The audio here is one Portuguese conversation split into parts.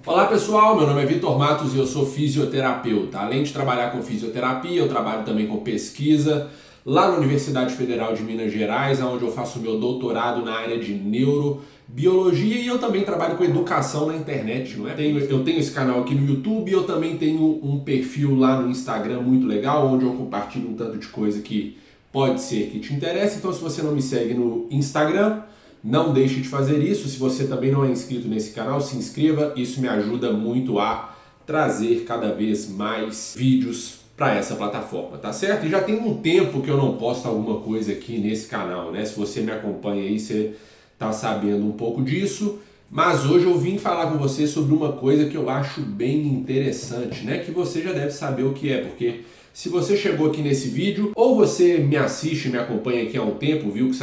Olá pessoal, meu nome é Vitor Matos e eu sou fisioterapeuta. Além de trabalhar com fisioterapia, eu trabalho também com pesquisa lá na Universidade Federal de Minas Gerais, onde eu faço meu doutorado na área de neurobiologia e eu também trabalho com educação na internet, não é? Eu tenho esse canal aqui no YouTube, eu também tenho um perfil lá no Instagram muito legal, onde eu compartilho um tanto de coisa que pode ser que te interesse. Então se você não me segue no Instagram, não deixe de fazer isso. Se você também não é inscrito nesse canal, se inscreva. Isso me ajuda muito a trazer cada vez mais vídeos para essa plataforma, tá certo? E já tem um tempo que eu não posto alguma coisa aqui nesse canal, né? Se você me acompanha aí, você tá sabendo um pouco disso. Mas hoje eu vim falar com você sobre uma coisa que eu acho bem interessante, né? Que você já deve saber o que é, porque se você chegou aqui nesse vídeo, ou você me assiste, me acompanha aqui há um tempo, viu que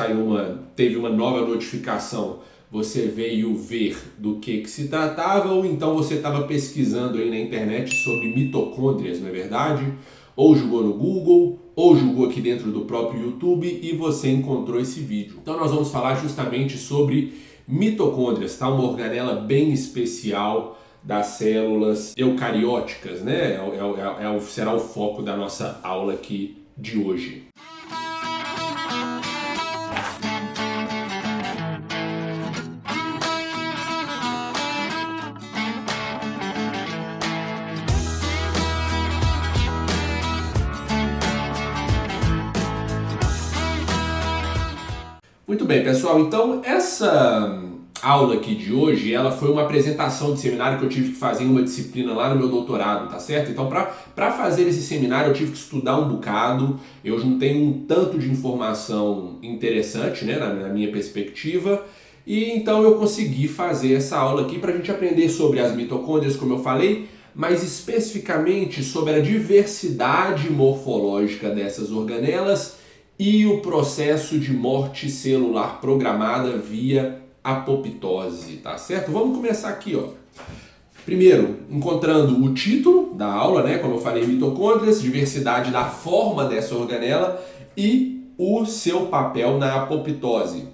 teve uma nova notificação, você veio ver do que se tratava, ou então você estava pesquisando aí na internet sobre mitocôndrias, não é verdade? Ou jogou no Google, ou jogou aqui dentro do próprio YouTube e você encontrou esse vídeo. Então nós vamos falar justamente sobre mitocôndrias, tá? Uma organela bem especial das células eucarióticas, né? Será o foco da nossa aula aqui de hoje. Muito bem, pessoal, então essa aula aqui de hoje, ela foi uma apresentação de seminário que eu tive que fazer em uma disciplina lá no meu doutorado, tá certo? Então, para fazer esse seminário, eu tive que estudar um bocado, eu juntei um tanto de informação interessante, né, na minha perspectiva, e então eu consegui fazer essa aula aqui para a gente aprender sobre as mitocôndrias, como eu falei, mas especificamente sobre a diversidade morfológica dessas organelas e o processo de morte celular programada via apoptose, tá certo? Vamos começar aqui, ó. Primeiro, encontrando o título da aula, né? Como eu falei, mitocôndrias, diversidade da forma dessa organela e o seu papel na apoptose.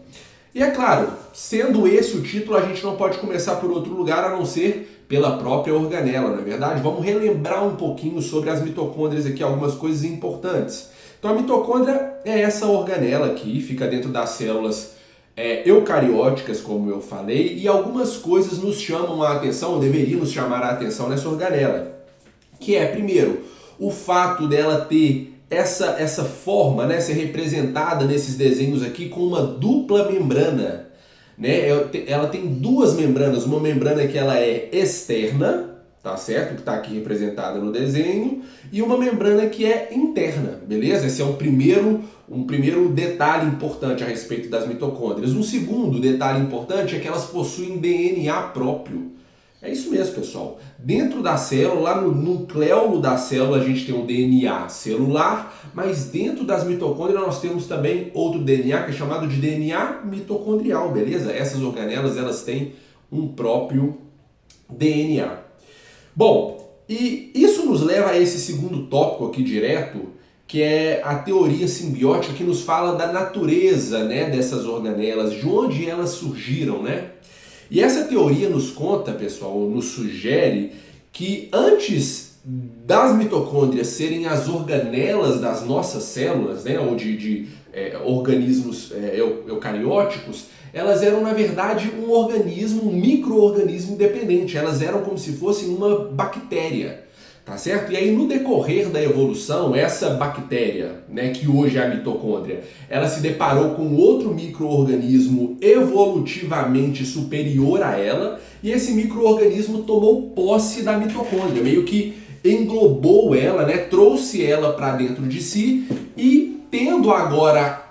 E é claro, sendo esse o título, a gente não pode começar por outro lugar a não ser pela própria organela, não é verdade? Vamos relembrar um pouquinho sobre as mitocôndrias aqui, algumas coisas importantes. Então a mitocôndria é essa organela que fica dentro das células eucarióticas, como eu falei, e algumas coisas nos chamam a atenção, ou deveriam nos chamar a atenção nessa organela, que é, primeiro, o fato dela ter essa forma, né, ser representada nesses desenhos aqui com uma dupla membrana, né? Ela tem duas membranas, uma membrana que ela é externa, tá certo? Que está aqui representada no desenho, e uma membrana que é interna, beleza? Esse é um primeiro detalhe importante a respeito das mitocôndrias. Um segundo detalhe importante é que elas possuem DNA próprio. É isso mesmo, pessoal. Dentro da célula, lá no nucleolo da célula, a gente tem um DNA celular, mas dentro das mitocôndrias nós temos também outro DNA que é chamado de DNA mitocondrial, beleza? Essas organelas, elas têm um próprio DNA. Bom, e isso nos leva a esse segundo tópico aqui direto, que é a teoria simbiótica, que nos fala da natureza, né, dessas organelas, de onde elas surgiram, né? E essa teoria nos conta, pessoal, nos sugere que antes das mitocôndrias serem as organelas das nossas células, né, ou de organismos eucarióticos, elas eram, na verdade, um organismo, um micro-organismo independente. Elas eram como se fossem uma bactéria, tá certo? E aí, no decorrer da evolução, essa bactéria, né, que hoje é a mitocôndria, ela se deparou com outro micro-organismo evolutivamente superior a ela, e esse micro-organismo tomou posse da mitocôndria, meio que englobou ela, né, trouxe ela para dentro de si e tendo agora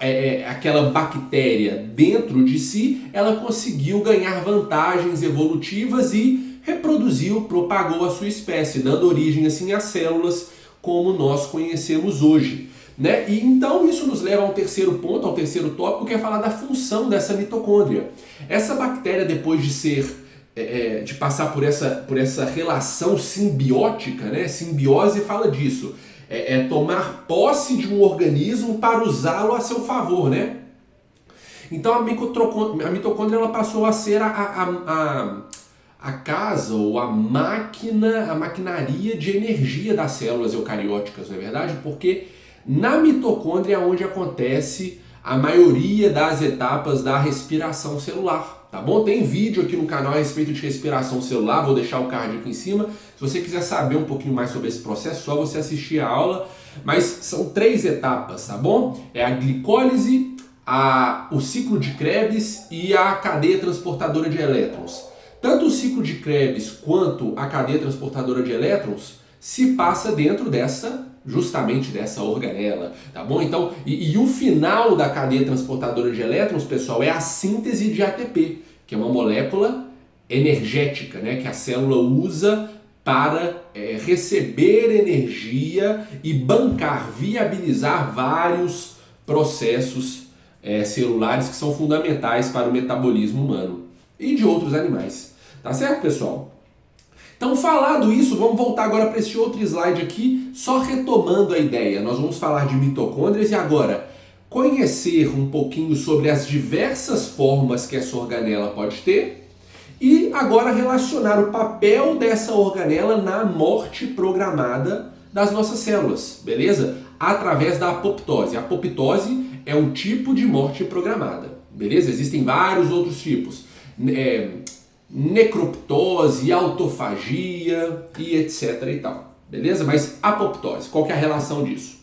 aquela bactéria dentro de si, ela conseguiu ganhar vantagens evolutivas e reproduziu, propagou a sua espécie, dando origem assim às células como nós conhecemos hoje, né? E então isso nos leva ao terceiro ponto, ao terceiro tópico, que é falar da função dessa mitocôndria. Essa bactéria, depois de passar por essa relação simbiótica, né? Simbiose fala disso. Tomar posse de um organismo para usá-lo a seu favor, né? Então a mitocôndria ela passou a ser a casa ou a maquinaria de energia das células eucarióticas, não é verdade? Porque na mitocôndria é onde acontece a maioria das etapas da respiração celular, tá bom? Tem vídeo aqui no canal a respeito de respiração celular, vou deixar o card aqui em cima. Se você quiser saber um pouquinho mais sobre esse processo, só você assistir a aula. Mas são 3 etapas, tá bom? É a glicólise, o ciclo de Krebs e a cadeia transportadora de elétrons. Tanto o ciclo de Krebs quanto a cadeia transportadora de elétrons se passa dentro justamente dessa organela, tá bom? Então, e o final da cadeia transportadora de elétrons, pessoal, é a síntese de ATP, que é uma molécula energética, né, que a célula usa para receber energia e bancar, viabilizar vários processos celulares que são fundamentais para o metabolismo humano e de outros animais. Tá certo, pessoal? Então, falado isso, vamos voltar agora para esse outro slide aqui, só retomando a ideia. Nós vamos falar de mitocôndrias e agora conhecer um pouquinho sobre as diversas formas que essa organela pode ter e agora relacionar o papel dessa organela na morte programada das nossas células, beleza? Através da apoptose. A apoptose é um tipo de morte programada, beleza? Existem vários outros tipos. Necroptose, autofagia e etc e tal, beleza? Mas apoptose, qual que é a relação disso?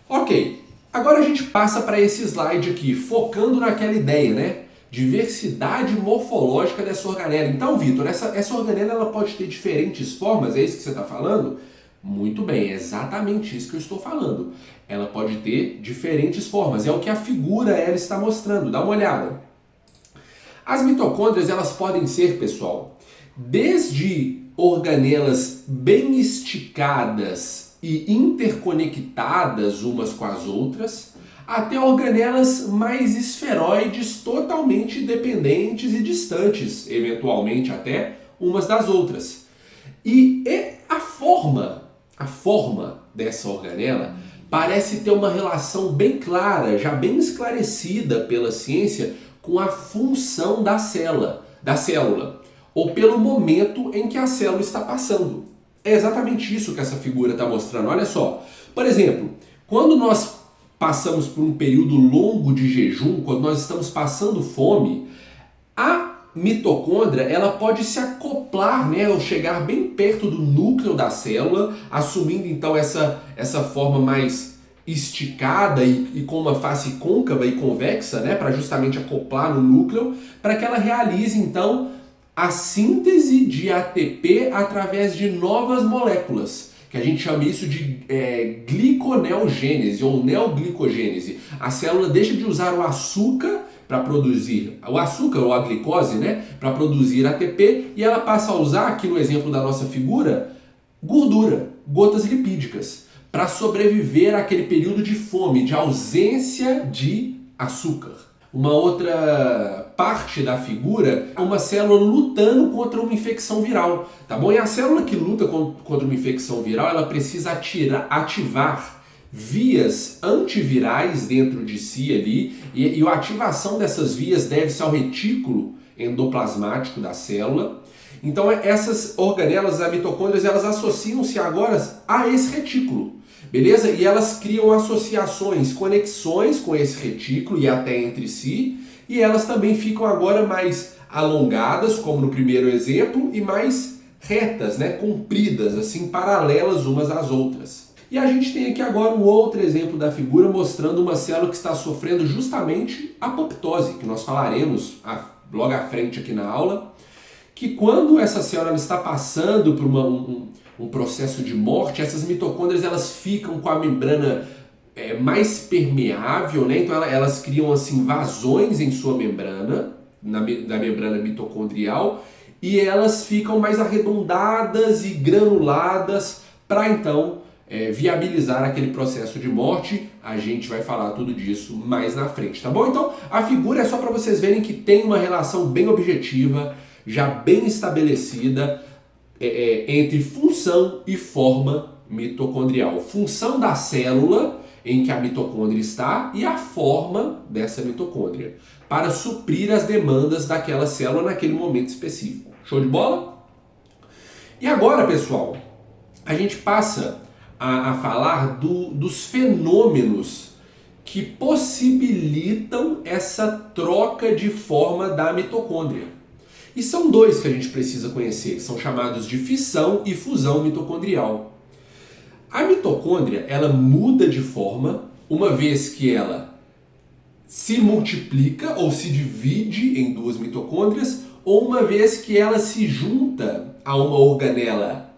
Ok, agora a gente passa para esse slide aqui, focando naquela ideia, né? Diversidade morfológica dessa organela. Então, Vitor, essa organela ela pode ter diferentes formas, é isso que você está falando? Muito bem, é exatamente isso que eu estou falando. Ela pode ter diferentes formas, é o que a figura ela está mostrando, dá uma olhada. As mitocôndrias elas podem ser, pessoal, desde organelas bem esticadas e interconectadas umas com as outras, até organelas mais esferoides, totalmente dependentes e distantes, eventualmente até umas das outras. E a forma dessa organela parece ter uma relação bem clara, já bem esclarecida pela ciência, com a função da célula, ou pelo momento em que a célula está passando. É exatamente isso que essa figura está mostrando. Olha só, por exemplo, quando nós passamos por um período longo de jejum, quando nós estamos passando fome, a mitocôndria ela pode se acoplar, né, ou chegar bem perto do núcleo da célula, assumindo então essa forma mais esticada e com uma face côncava e convexa, né, para justamente acoplar no núcleo, para que ela realize então a síntese de ATP através de novas moléculas, que a gente chama isso de gliconeogênese ou neoglicogênese. A célula deixa de usar o açúcar para produzir ou a glicose, né, para produzir ATP, e ela passa a usar, aqui no exemplo da nossa figura, gordura, gotas lipídicas, para sobreviver àquele período de fome, de ausência de açúcar. Uma outra parte da figura é uma célula lutando contra uma infecção viral, tá bom? E a célula que luta contra uma infecção viral, ela precisa ativar vias antivirais dentro de si ali, e a ativação dessas vias deve-se ao retículo endoplasmático da célula. Então essas organelas, as mitocôndrias, elas associam-se agora a esse retículo, beleza? E elas criam associações, conexões com esse retículo e até entre si, e elas também ficam agora mais alongadas, como no primeiro exemplo, e mais retas, né? Compridas, assim, paralelas umas às outras. E a gente tem aqui agora um outro exemplo da figura mostrando uma célula que está sofrendo justamente apoptose, que nós falaremos logo à frente aqui na aula, que quando essa célula está passando por um processo de morte, essas mitocôndrias elas ficam com a membrana mais permeável, né? Então elas criam assim vazões em sua membrana, da membrana mitocondrial, e elas ficam mais arredondadas e granuladas para então viabilizar aquele processo de morte. A gente vai falar tudo disso mais na frente, tá bom? Então a figura é só para vocês verem que tem uma relação bem objetiva, já bem estabelecida entre função e forma mitocondrial. Função da célula em que a mitocôndria está e a forma dessa mitocôndria, para suprir as demandas daquela célula naquele momento específico. Show de bola? E agora, pessoal, a gente passa a falar dos fenômenos que possibilitam essa troca de forma da mitocôndria. E são dois que a gente precisa conhecer, que são chamados de fissão e fusão mitocondrial. A mitocôndria, ela muda de forma uma vez que ela se multiplica ou se divide em duas mitocôndrias, ou uma vez que ela se junta a uma organela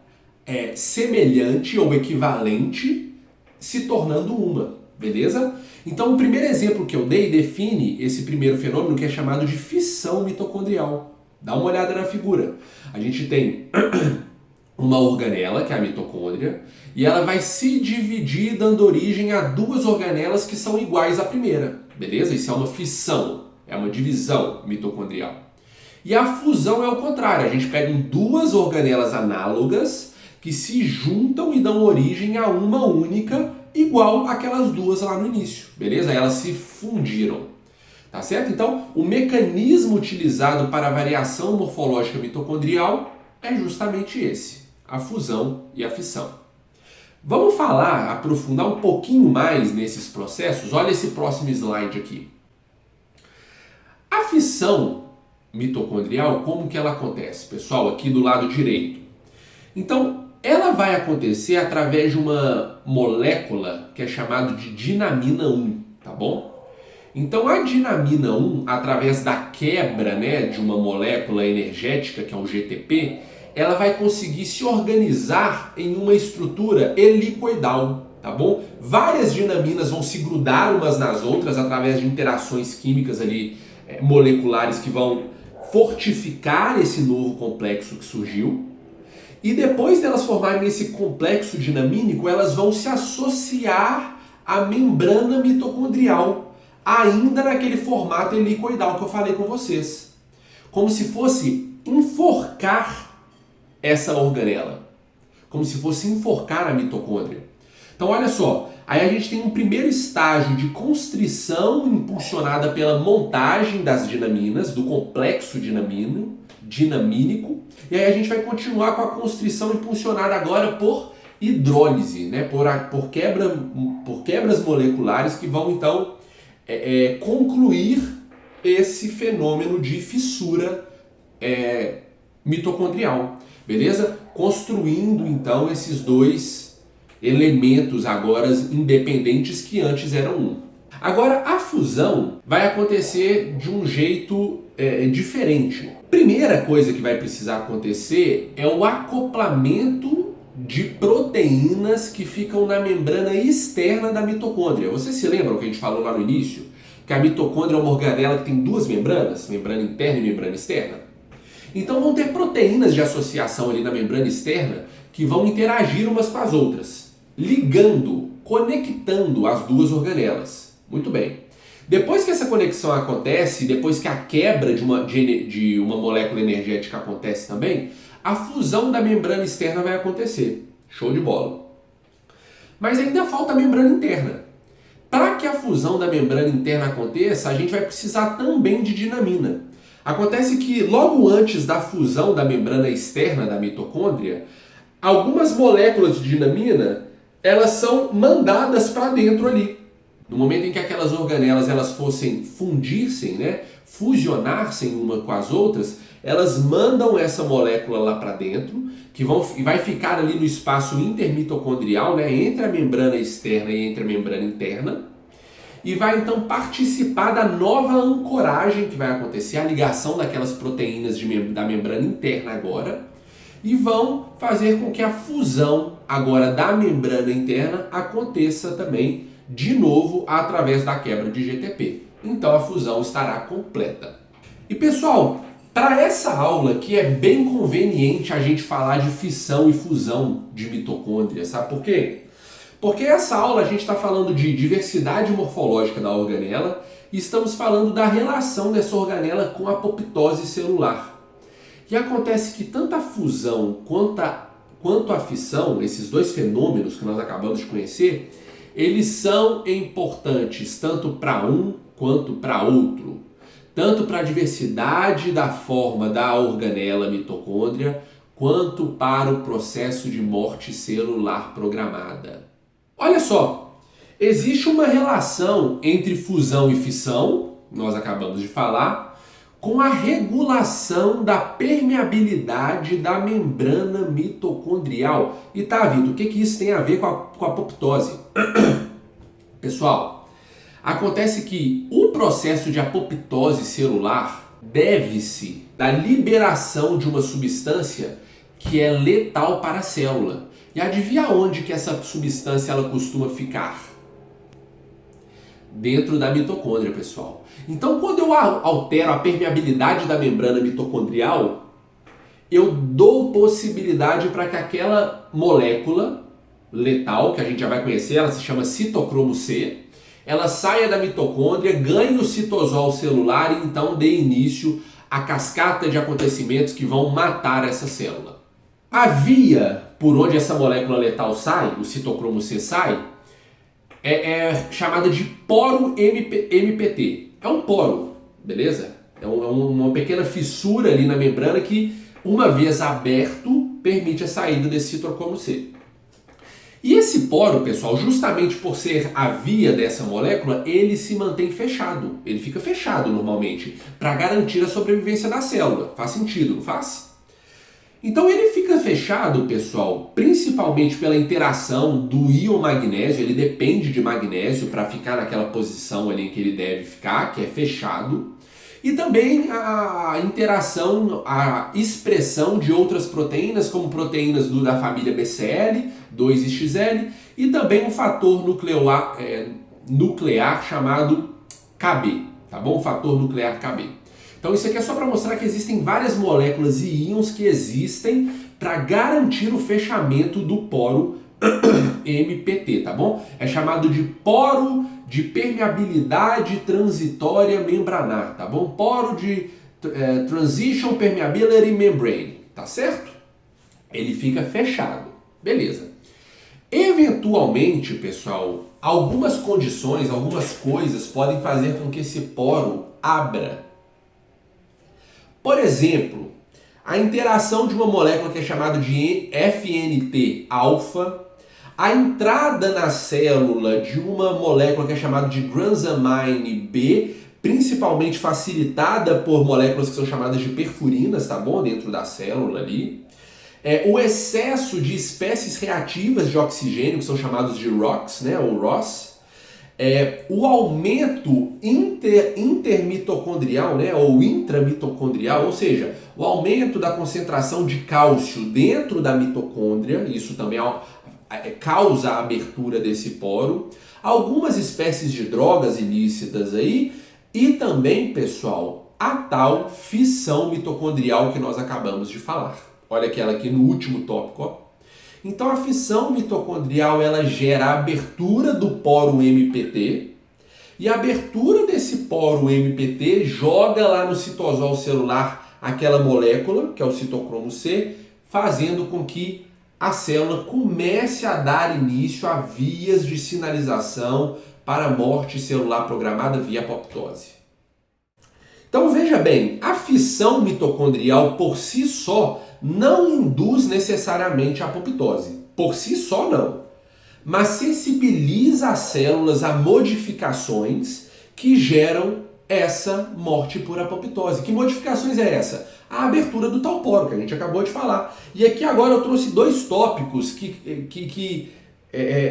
semelhante ou equivalente, se tornando uma, beleza? Então o primeiro exemplo que eu dei define esse primeiro fenômeno que é chamado de fissão mitocondrial. Dá uma olhada na figura. A gente tem uma organela, que é a mitocôndria, e ela vai se dividir dando origem a duas organelas que são iguais à primeira, beleza? Isso é uma fissão, é uma divisão mitocondrial. E a fusão é o contrário, a gente pega duas organelas análogas que se juntam e dão origem a uma única, igual aquelas duas lá no início, beleza? Elas se fundiram, tá certo? Então, o mecanismo utilizado para a variação morfológica mitocondrial é justamente esse, a fusão e a fissão. Vamos falar, aprofundar um pouquinho mais nesses processos? Olha esse próximo slide aqui. A fissão mitocondrial, como que ela acontece? Pessoal, aqui do lado direito. Então, ela vai acontecer através de uma molécula que é chamada de dinamina 1, tá bom? Então, a dinamina 1, através da quebra, de uma molécula energética, que é o GTP, ela vai conseguir se organizar em uma estrutura helicoidal, tá bom? Várias dinaminas vão se grudar umas nas outras através de interações químicas ali, moleculares, que vão fortificar esse novo complexo que surgiu. E depois delas formarem esse complexo dinamínico, elas vão se associar à membrana mitocondrial, ainda naquele formato helicoidal que eu falei com vocês. Como se fosse enforcar essa organela, como se fosse enforcar a mitocôndria. Então olha só, aí a gente tem um primeiro estágio de constrição impulsionada pela montagem das dinaminas, do complexo dinamínico, e aí a gente vai continuar com a constrição impulsionada agora por hidrólise, por quebras moleculares que vão então concluir esse fenômeno de fissura mitocondrial. Beleza? Construindo então esses dois elementos agora independentes que antes eram um. Agora a fusão vai acontecer de um jeito diferente. Primeira coisa que vai precisar acontecer é o acoplamento de proteínas que ficam na membrana externa da mitocôndria. Você se lembra o que a gente falou lá no início? Que a mitocôndria é uma organela que tem duas membranas, membrana interna e membrana externa? Então vão ter proteínas de associação ali na membrana externa que vão interagir umas com as outras, ligando, conectando as duas organelas. Muito bem. Depois que essa conexão acontece, depois que a quebra de uma molécula energética acontece também, a fusão da membrana externa vai acontecer. Show de bola. Mas ainda falta a membrana interna. Para que a fusão da membrana interna aconteça, a gente vai precisar também de dinamina. Acontece que logo antes da fusão da membrana externa da mitocôndria, algumas moléculas de dinamina, elas são mandadas para dentro ali. No momento em que aquelas organelas elas fossem fundir-se, fusionar-se uma com as outras, elas mandam essa molécula lá para dentro, que vai ficar ali no espaço intermitocondrial, entre a membrana externa e entre a membrana interna, e vai então participar da nova ancoragem que vai acontecer, a ligação daquelas proteínas da membrana interna agora, e vão fazer com que a fusão agora da membrana interna aconteça também de novo através da quebra de GTP. Então a fusão estará completa. E pessoal, para essa aula aqui é bem conveniente a gente falar de fissão e fusão de mitocôndria, sabe por quê? Porque essa aula a gente está falando de diversidade morfológica da organela e estamos falando da relação dessa organela com a apoptose celular. E acontece que tanto a fusão quanto a fissão, esses dois fenômenos que nós acabamos de conhecer, eles são importantes tanto para um quanto para outro. tanto para a diversidade da forma da organela mitocôndria, quanto para o processo de morte celular programada. Olha só, existe uma relação entre fusão e fissão, nós acabamos de falar, com a regulação da permeabilidade da membrana mitocondrial. E tá, Vitor, o que isso tem a ver com a apoptose? Pessoal, acontece que o processo de apoptose celular deve-se da liberação de uma substância que é letal para a célula. E adivinha onde que essa substância ela costuma ficar? Dentro da mitocôndria, pessoal. Então, quando eu altero a permeabilidade da membrana mitocondrial, eu dou possibilidade para que aquela molécula letal, que a gente já vai conhecer, ela se chama citocromo C, ela saia da mitocôndria, ganhe o citosol celular e então dê início à cascata de acontecimentos que vão matar essa célula. A via por onde essa molécula letal sai, o citocromo C sai, é chamada de poro MPT. É um poro, beleza? É uma pequena fissura ali na membrana que, uma vez aberto, permite a saída desse citocromo C. E esse poro, pessoal, justamente por ser a via dessa molécula, ele se mantém fechado. Ele fica fechado normalmente, para garantir a sobrevivência da célula. Faz sentido, não faz? Então ele fica fechado, pessoal, principalmente pela interação do íon magnésio. Ele depende de magnésio para ficar naquela posição ali em que ele deve ficar, que é fechado. E também a interação, a expressão de outras proteínas, como proteínas da família BCL, 2XL, e também um fator nuclear chamado KB, tá bom? O fator nuclear KB. Então isso aqui é só para mostrar que existem várias moléculas e íons que existem para garantir o fechamento do poro MPT, tá bom? É chamado de poro de permeabilidade transitória membranar, tá bom? Poro de Transition Permeability Membrane, tá certo? Ele fica fechado, beleza. Eventualmente, pessoal, algumas condições, algumas coisas podem fazer com que esse poro abra. Por exemplo, a interação de uma molécula que é chamada de FNT-alfa, a entrada na célula de uma molécula que é chamada de granzamine B, principalmente facilitada por moléculas que são chamadas de perfurinas, tá bom? Dentro da célula ali. O excesso de espécies reativas de oxigênio, que são chamados de ROX, né? Ou ROS. O aumento intermitocondrial, né, ou intramitocondrial, ou seja, o aumento da concentração de cálcio dentro da mitocôndria, isso também causa a abertura desse poro, algumas espécies de drogas ilícitas aí, e também, pessoal, a tal fissão mitocondrial que nós acabamos de falar. Olha aquela aqui no último tópico, ó. Então a fissão mitocondrial ela gera a abertura do poro MPT e a abertura desse poro MPT joga lá no citosol celular aquela molécula, que é o citocromo C, fazendo com que a célula comece a dar início a vias de sinalização para a morte celular programada via apoptose. Então veja bem, a fissão mitocondrial por si só não induz necessariamente a apoptose. Por si só não. Mas sensibiliza as células a modificações que geram essa morte por apoptose. Que modificações é essa? A abertura do tal poro, que a gente acabou de falar. E aqui agora eu trouxe dois tópicos que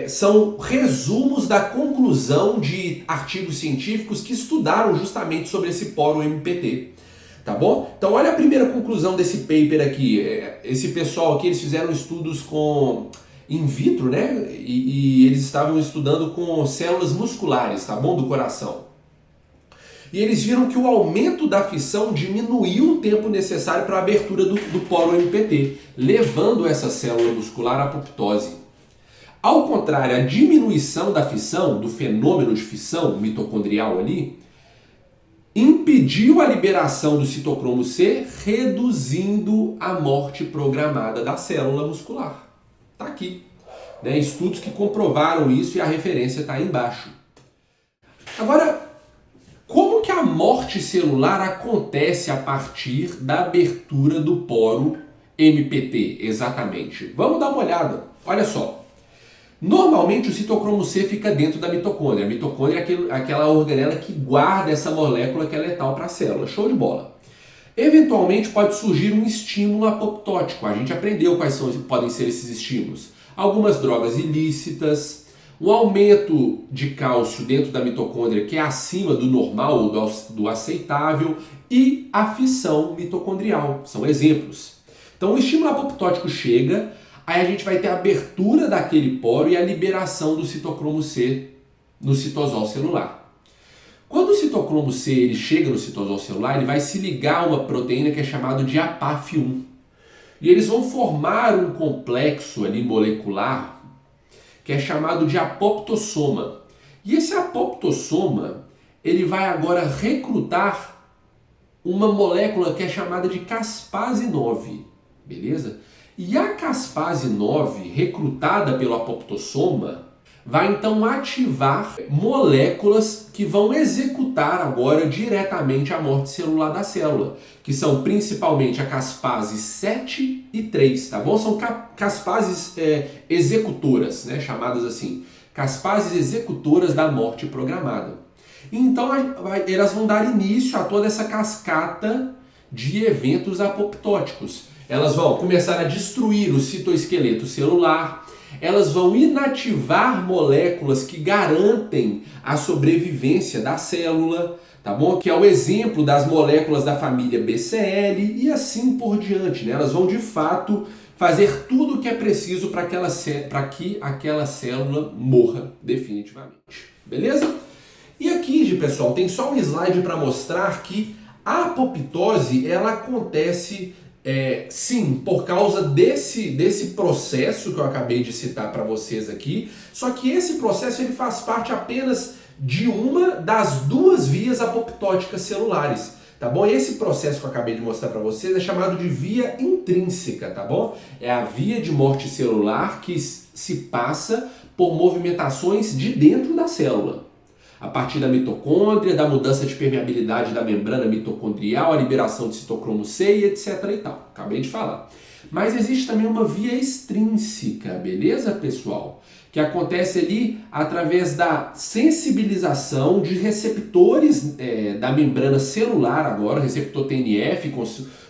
são resumos da conclusão de artigos científicos que estudaram justamente sobre esse poro MPT. Tá bom? Então olha a primeira conclusão desse paper aqui. Esse pessoal aqui, eles fizeram estudos in vitro, né? E eles estavam estudando com células musculares, tá bom? Do coração. E eles viram que o aumento da fissão diminuiu o tempo necessário para a abertura do poro MPT, levando essa célula muscular à apoptose. Ao contrário, a diminuição da fissão, do fenômeno de fissão mitocondrial ali, impediu a liberação do citocromo C, reduzindo a morte programada da célula muscular. Está aqui. Né? Estudos que comprovaram isso e a referência está aí embaixo. Agora, como que a a morte celular acontece a partir da abertura do poro MPT, exatamente. Vamos dar uma olhada. Olha só. Normalmente o citocromo C fica dentro da mitocôndria. A mitocôndria é aquela organela que guarda essa molécula que é letal para a célula. Show de bola. Eventualmente pode surgir um estímulo apoptótico. A gente aprendeu quais podem ser esses estímulos. Algumas drogas ilícitas, um aumento de cálcio dentro da mitocôndria que é acima do normal ou do aceitável e a fissão mitocondrial. São exemplos. Então o estímulo apoptótico chega, aí a gente vai ter a abertura daquele poro e a liberação do citocromo C no citosol celular. Quando o citocromo C ele chega no citosol celular, ele vai se ligar a uma proteína que é chamada de APAF1. E eles vão formar um complexo ali molecular que é chamado de apoptossoma. E esse apoptossoma, ele vai agora recrutar uma molécula que é chamada de caspase 9, beleza? E a caspase 9, recrutada pelo apoptossoma, vai então ativar moléculas que vão executar agora diretamente a morte celular da célula, que são principalmente a caspase 7 e 3, tá bom? São caspases executoras, né? Chamadas assim, caspases executoras da morte programada. Então elas vão dar início a toda essa cascata de eventos apoptóticos. Elas vão começar a destruir o citoesqueleto celular, elas vão inativar moléculas que garantem a sobrevivência da célula, tá bom? Que é o exemplo das moléculas da família BCL e assim por diante, né? Elas vão de fato fazer tudo o que é preciso para que aquela célula morra definitivamente, beleza? E aqui, pessoal, tem só um slide para mostrar que a apoptose ela acontece sim, por causa desse processo que eu acabei de citar para vocês aqui, só que esse processo ele faz parte apenas de uma das duas vias apoptóticas celulares, tá bom? Esse processo que eu acabei de mostrar para vocês é chamado de via intrínseca, tá bom? É a via de morte celular que se passa por movimentações de dentro da célula. A partir da mitocôndria, da mudança de permeabilidade da membrana mitocondrial, a liberação de citocromo C e etc e tal. Acabei de falar. Mas existe também uma via extrínseca, beleza, pessoal? Que acontece ali através da sensibilização de receptores da membrana celular agora, receptor TNF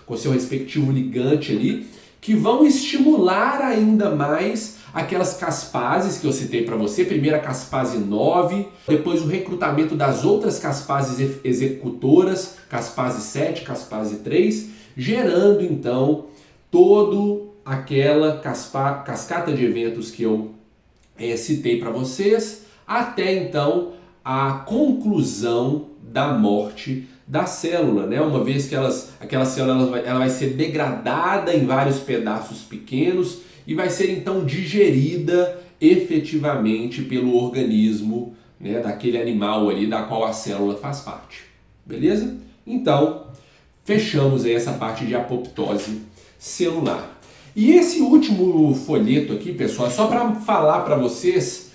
com seu respectivo ligante ali, que vão estimular ainda mais aquelas caspases que eu citei para você, primeiro a caspase 9, depois o recrutamento das outras caspases executoras, caspase 7, caspase 3, gerando então toda aquela cascata de eventos que eu citei para vocês, até então a conclusão da morte da célula, né? Uma vez que aquela célula ela vai ser degradada em vários pedaços pequenos e vai ser então digerida efetivamente pelo organismo, né, daquele animal ali da qual a célula faz parte. Beleza? Então, fechamos aí essa parte de apoptose celular. E esse último folheto aqui, pessoal, é só para falar para vocês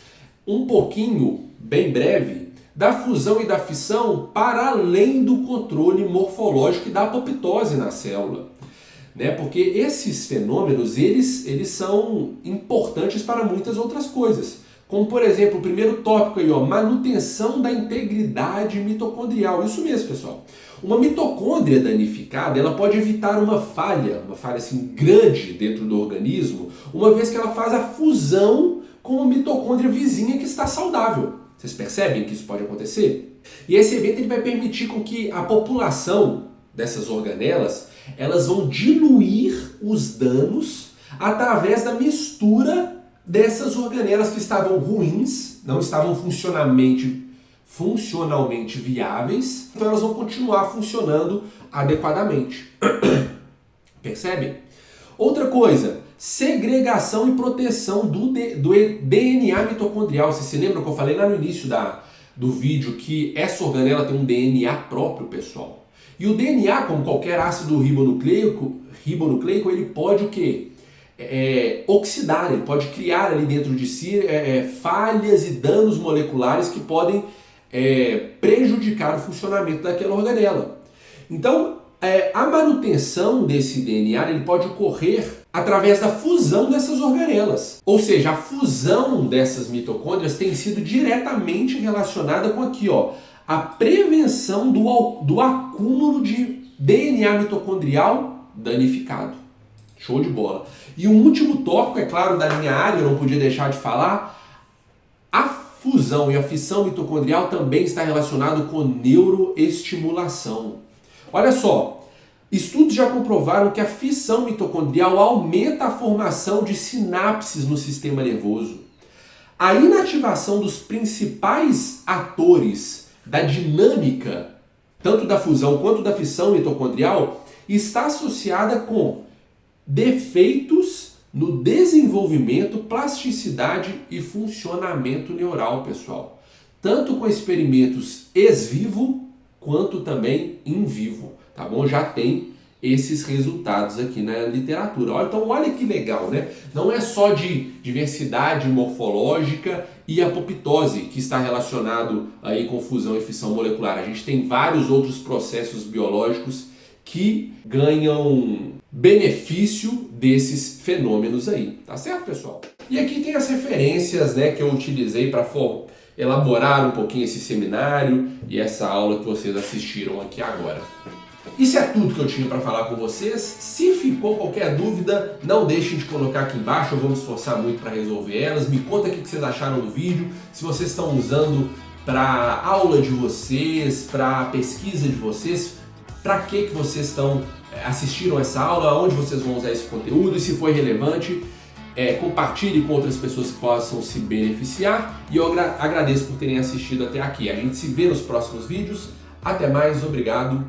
um pouquinho, bem breve, da fusão e da fissão para além do controle morfológico e da apoptose na célula. Né? Porque esses fenômenos, eles são importantes para muitas outras coisas. Como, por exemplo, o primeiro tópico aí, ó, manutenção da integridade mitocondrial. Isso mesmo, pessoal. Uma mitocôndria danificada, ela pode evitar uma falha assim grande dentro do organismo, uma vez que ela faz a fusão com uma mitocôndria vizinha que está saudável. Vocês percebem que isso pode acontecer? E esse evento ele vai permitir com que a população dessas organelas, elas vão diluir os danos através da mistura dessas organelas que estavam ruins, não estavam funcionalmente viáveis, então elas vão continuar funcionando adequadamente. Percebe? Outra coisa, segregação e proteção do DNA mitocondrial. Você se lembra que eu falei lá no início do vídeo que essa organela tem um DNA próprio, pessoal? E o DNA, como qualquer ácido ribonucleico, ele pode o quê? Oxidar, ele pode criar ali dentro de si falhas e danos moleculares que podem prejudicar o funcionamento daquela organela. Então, a manutenção desse DNA ele pode ocorrer através da fusão dessas organelas. Ou seja, a fusão dessas mitocôndrias tem sido diretamente relacionada com aqui, ó, a prevenção do acúmulo de DNA mitocondrial danificado. Show de bola. E um último tópico, é claro, da minha área, eu não podia deixar de falar, a fusão e a fissão mitocondrial também está relacionado com neuroestimulação. Olha só, estudos já comprovaram que a fissão mitocondrial aumenta a formação de sinapses no sistema nervoso. A inativação dos principais atores da dinâmica, tanto da fusão quanto da fissão mitocondrial, está associada com defeitos no desenvolvimento, plasticidade e funcionamento neural, pessoal. Tanto com experimentos ex vivo quanto também in vivo, tá bom? Já tem esses resultados aqui na literatura. Então olha que legal, né? Não é só de diversidade morfológica e apoptose que está relacionado aí com fusão e fissão molecular. A gente tem vários outros processos biológicos que ganham benefício desses fenômenos aí, tá certo, pessoal? E aqui tem as referências, né, que eu utilizei para elaborar um pouquinho esse seminário e essa aula que vocês assistiram aqui agora. Isso é tudo que eu tinha para falar com vocês. Se ficou qualquer dúvida, não deixem de colocar aqui embaixo, eu vou me esforçar muito para resolver elas. Me conta o que vocês acharam do vídeo, se vocês estão usando para aula de vocês, para pesquisa de vocês, para que vocês assistiram essa aula, onde vocês vão usar esse conteúdo, e se foi relevante, compartilhe com outras pessoas que possam se beneficiar, e eu agradeço por terem assistido até aqui. A gente se vê nos próximos vídeos. Até mais, obrigado.